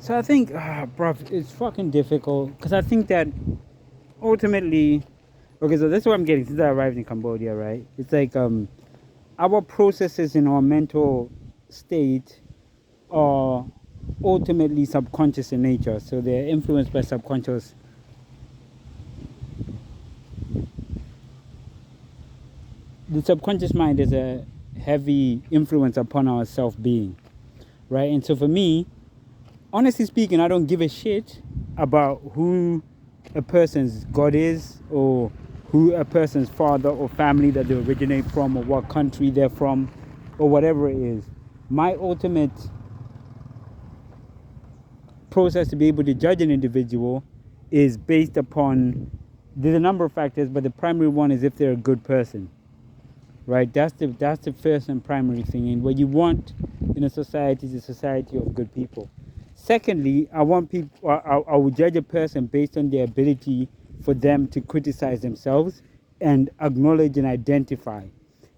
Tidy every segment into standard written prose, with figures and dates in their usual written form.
So I think, bro, it's fucking difficult because I think that ultimately, okay, so that's what I'm getting since I arrived in Cambodia, right? It's like our processes in our mental state are ultimately subconscious in nature, so they're influenced by subconscious. The subconscious mind is a heavy influence upon our self-being, right? And so for me, honestly speaking, I don't give a shit about who a person's God is, or who a person's father or family that they originate from, or what country they're from, or whatever it is. My ultimate process to be able to judge an individual is based upon, there's a number of factors, but the primary one is if they're a good person, right? That's the first and primary thing. And what you want in a society is a society of good people. Secondly, I want people. I will judge a person based on their ability for them to criticize themselves and acknowledge and identify,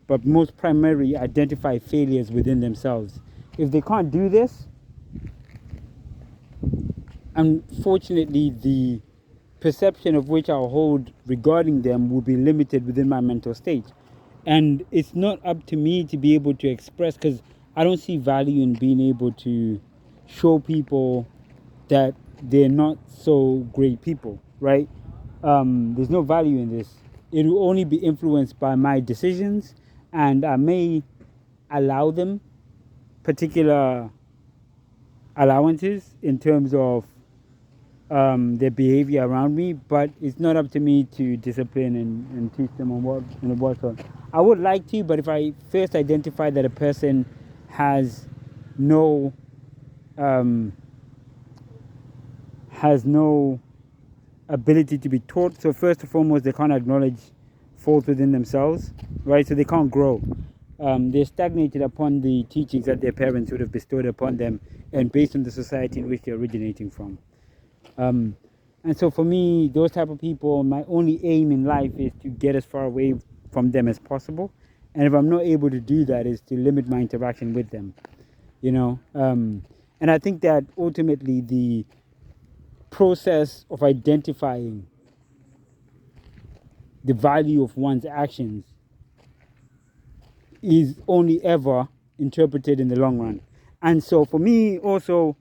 but most primarily identify failures within themselves. If they can't do this, unfortunately, the perception of which I'll hold regarding them will be limited within my mental state. And it's not up to me to be able to express, because I don't see value in being able to show people that they're not so great people, right? There's no value in this. It will only be influenced by my decisions, and I may allow them particular allowances in terms of their behavior around me, but it's not up to me to discipline and teach them on what and what's on. I would like to, but if I first identify that a person has no um, has no ability to be taught, so first and foremost, they can't acknowledge faults within themselves, right? So they can't grow. They're stagnated upon the teachings that their parents would have bestowed upon them, and based on the society in which they're originating from. Um, and so for me, those type of people, my only aim in life is to get as far away from them as possible. And if I'm not able to do that, is to limit my interaction with them, you know. And I think that ultimately the process of identifying the value of one's actions is only ever interpreted in the long run. And so for me also,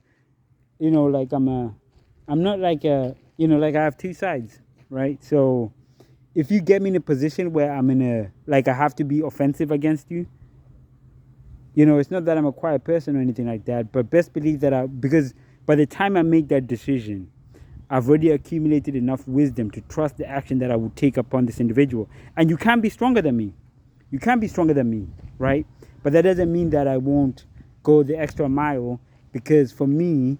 like I'm not like like I have two sides, right? So if you get me in a position where I'm in a, like I have to be offensive against you, it's not that I'm a quiet person or anything like that, but best believe that because by the time I make that decision, I've already accumulated enough wisdom to trust the action that I will take upon this individual. And you can't be stronger than me. You can't be stronger than me, right? But that doesn't mean that I won't go the extra mile, because for me,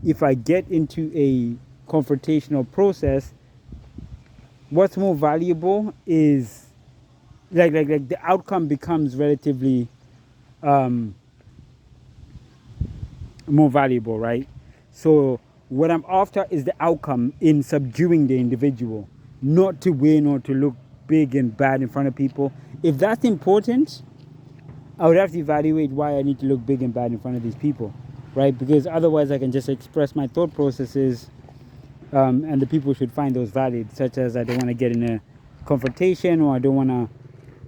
if I get into a confrontational process, what's more valuable is like the outcome becomes relatively um, more valuable, right? So what I'm after is the outcome in subduing the individual, not to win or to look big and bad in front of people. If that's important, I would have to evaluate why I need to look big and bad in front of these people, right? Because otherwise I can just express my thought processes, and the people should find those valid, such as I don't want to get in a confrontation, or I don't want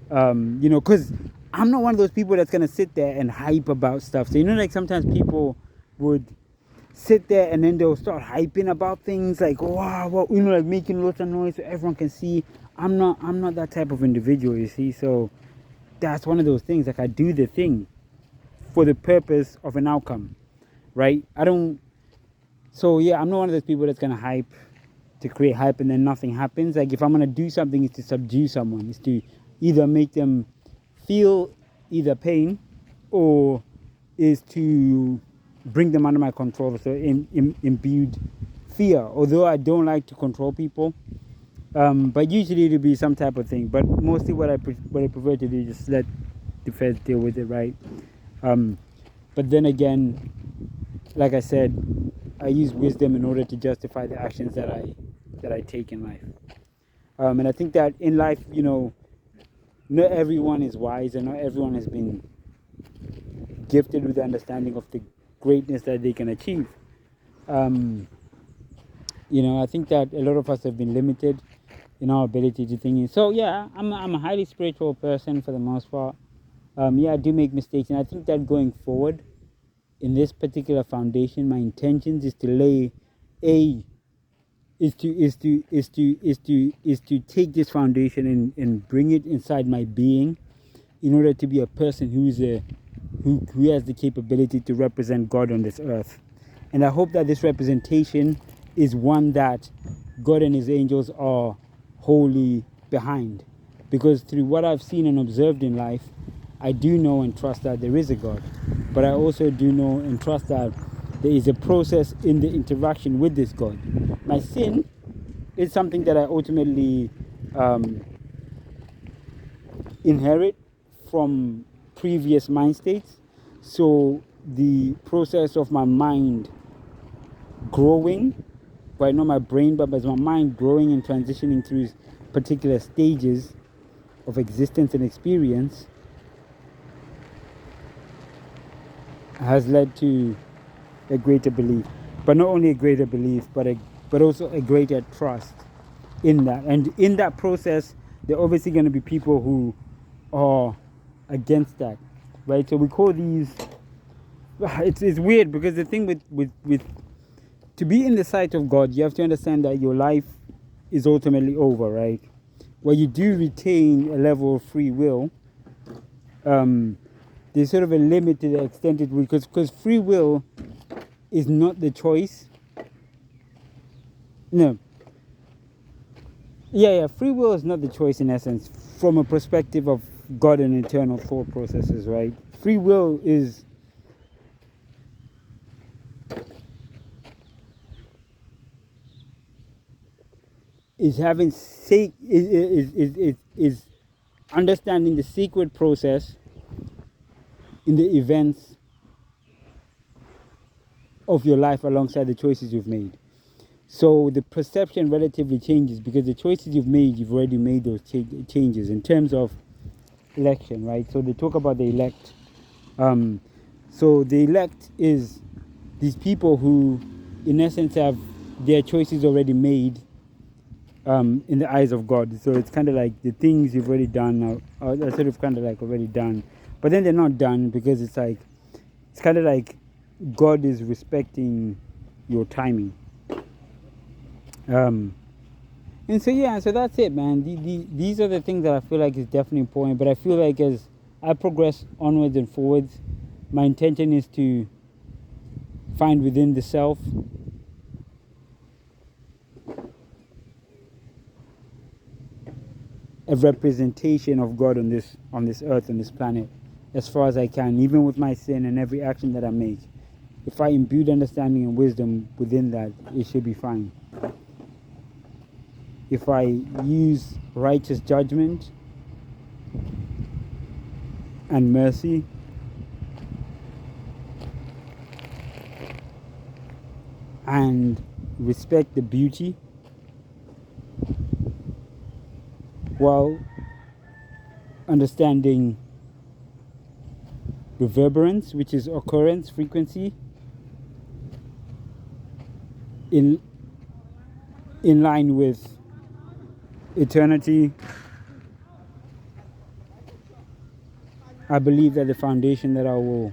to, because I'm not one of those people that's going to sit there and hype about stuff. So, like sometimes people would sit there and then they'll start hyping about things like, wow, well, like making lots of noise so everyone can see. I'm not that type of individual, you see. So that's one of those things. Like I do the thing for the purpose of an outcome, right? I don't. So yeah, I'm not one of those people that's gonna hype to create hype and then nothing happens. Like if I'm gonna do something, it's to subdue someone. It's to either make them feel either pain, or is to bring them under my control. So imbued fear. Although I don't like to control people, but usually it'll be some type of thing. But mostly what I prefer to do is just let the feds deal with it, right? But then again, like I said, I use wisdom in order to justify the actions that I take in life. And I think that in life, not everyone is wise, and not everyone has been gifted with the understanding of the greatness that they can achieve. Um, I think that a lot of us have been limited in our ability to think. So yeah, I'm a highly spiritual person for the most part. Yeah, I do make mistakes, and I think that going forward in this particular foundation, my intentions is to lay a is to take this foundation and bring it inside my being in order to be a person who has the capability to represent God on this earth. And I hope that this representation is one that God and his angels are wholly behind. Because through what I've seen and observed in life, I do know and trust that there is a God. But I also do know and trust that there is a process in the interaction with this God. My sin is something that I ultimately inherit from previous mind states. So the process of my mind growing, right, not my brain, but as my mind growing and transitioning through particular stages of existence and experience, has led to a greater belief. But not only a greater belief, but also a greater trust in that. And in that process, there are obviously going to be people who are against that, right? So we call these. It's weird because the thing with to be in the sight of God, you have to understand that your life is ultimately over, right? Well, you do retain a level of free will. There's sort of a limit to the extent it will, because free will is not the choice. No. Yeah, free will is not the choice in essence, from a perspective of God and eternal thought processes, right? Free will is having is understanding the secret process in the events of your life alongside the choices you've made. So the perception relatively changes because the choices you've made, you've already made those changes in terms of election, right? So they talk about the elect. So the elect is these people who, in essence, have their choices already made in the eyes of God. So it's kind of like the things you've already done are sort of kind of like already done. But then they're not done because it's kind of like God is respecting your timing. And so yeah, so that's it, man. These are the things that I feel like is definitely important. But I feel like as I progress onwards and forwards, my intention is to find within the self a representation of God on this earth, on this planet, as far as I can, even with my sin and every action that I make. If I imbue understanding and wisdom within that, it should be fine. If I use righteous judgment and mercy, and respect the beauty while understanding reverberance, which is occurrence, frequency, in line with eternity, I believe that the foundation that I will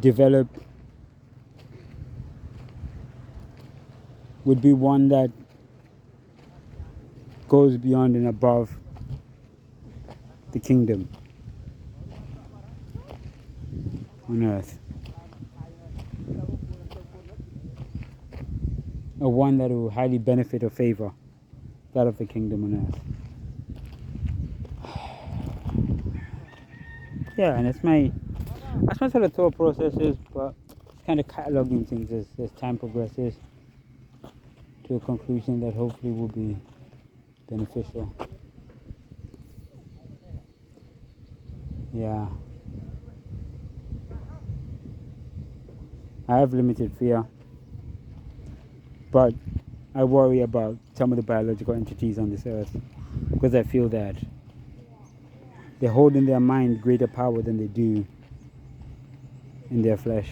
develop would be one that goes beyond and above the kingdom on earth. A one that will highly benefit or favor that of the kingdom on earth. Yeah, and that's my sort of thought processes, but kind of cataloging things as time progresses to a conclusion that hopefully will be beneficial. Yeah. I have limited fear, but I worry about some of the biological entities on this earth because I feel that they hold in their mind greater power than they do in their flesh.